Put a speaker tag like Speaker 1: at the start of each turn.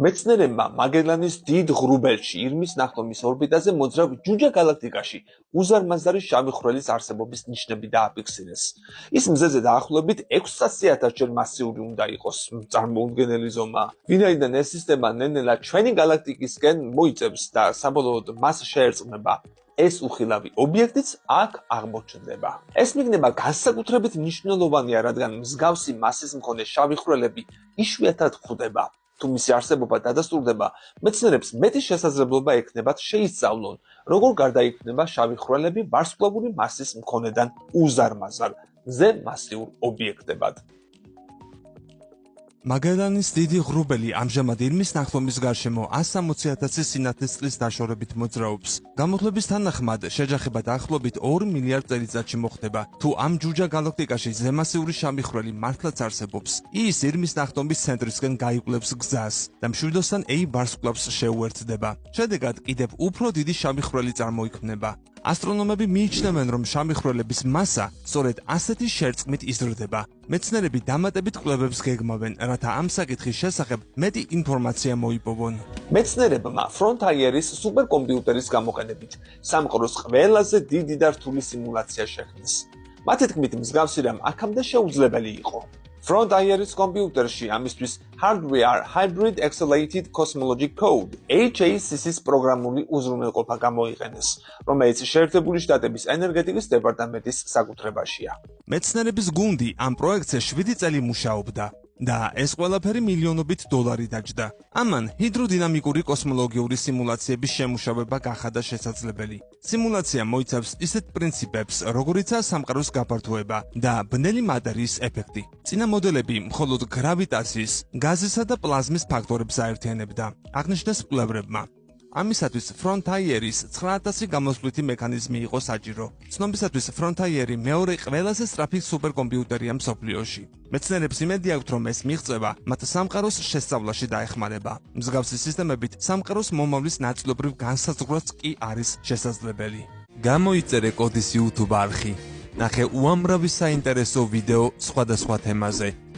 Speaker 1: მეცნიერებმა მაგელანის დიდ ღრუბელში ირმის ნახტომის ორბიტაზე მოძრავ ჯუჯა გალაქტიკაში უზარმაზარი შავი ხვრელის არსებობის ნიშნები დააფიქსირეს. ის მზეზე დაახლოებით 600,000 ჯერ მასიური უნდა იყოს წარმოუდგენელი ზომა. ვინაიდან ეს სისტემა ნელ-ნელა ჩვენი გალაქტიკისკენ მოიწევს და საბოლოოდ მას შეერწყმება, ეს უხილავი ობიექტიც აქ აღმოჩნდება. ეს მიგნება განსაკუთრებით მნიშვნელოვანია, რადგან მსგავსი მასის მქონე შავი ხვრელები იშვიათად გვხვდება. თუ მისი არსებობა დადასტურდება, მეცნიერებს მეტი შესაძლებლობა ექნებათ შეისწავლონ, როგორ გარდაიქმნება შავი ხვრელები ვარსკვლავური მასის მქონედან უზარმაზარ, ზემასიურ ობიექტებად.
Speaker 2: მაგელანის დიდი ღრუბელი ამჟამად ირმის ნახტომის გარშემო 160,000 სინათლის წყლის დაშორებით მოძრაობს. გამოთვლების თანახმად, შეჯახება დაახლოებით 2 მილიარდ წელიწადში მოხდება. თუ ამ ჯუჯა გალაქტიკაში ზემასიური შავი ხვრელი მართლაც არსებობს, ის ირმის ნახტომის ცენტრისკენ გაიკვლევს გზას და მშვიდოსთან ეი ვარსკვლავს შეუერთდება. შედეგად კიდევ უფრო დიდი შავი ხვრელი წარმოიქმნება. ასტრონომები მიიჩნევენ, რომ შავი ხვრელების მასა სწორედ ასეთი შერწყმით იზრდება. მეცნიერები დამატებით კვლევებს გეგმავენ, რათა ამ საკითხის შესახებ მეტი ინფორმაცია მოიპოვონ.
Speaker 1: მეცნიერებმა ფრონტაიერის სუპერკომპიუტერის გამოყენებით სამყაროს ყველაზე დიდი და რთული სიმულაცია შექმნეს. მათი თქმით, მსგავსი რამ აქამდე შეუძლებელი იყო. Frontieris კომპიუტერში ამისთვის Hardware Hybrid Accelerated Cosmology Code HACC-ის პროგრამული უზრუნველყოფა გამოიყენეს, რომელიც შეერთებული შტატების ენერგეტიკის დეპარტამენტის საკუთრებაშია.
Speaker 2: მეცნიერების გუნდი ამ პროექტზე 7 წელი მუშაობდა და ეს ყველაფერი მილიონობით დოლარი დაჯდა. ამან ჰიდროდინამიკური კოსმოლოგიური სიმულაციების შემუშავება გახადა შესაძლებელი. სიმულაცია მოიცავს ისეთ პრინციპებს, როგორიცაა სამყაროს გაფართოება და ბნელი მატერიის ეფექტი. წინა მოდელები მხოლოდ გრავიტაციის, გაზისა და პლაზმის ფაქტორებს აერთიანებდა, აღნიშნეს კვლევრებმა. ამისათვის Frontieris 9000 გამოსვლითი მექანიზმი იყო საჭირო. ცნობისათვის Frontieri მეორე ყველაზე სწრაფი სუპერკომპიუტერია მსოფლიოში. მეცნიერებს იმედი აქვთ, რომ ეს მიღწევა მათ სამყაროს შესწავლაში დაეხმარება. მსგავსი სისტემებით სამყაროს მომავლის ნაწილობრივ განსაზღვრაც კი არის შესაძლებელი. გამოიწერე კოდის YouTube არხი. ნახე უამრავი საინტერესო ვიდეო სხვადასხვა თემაზე.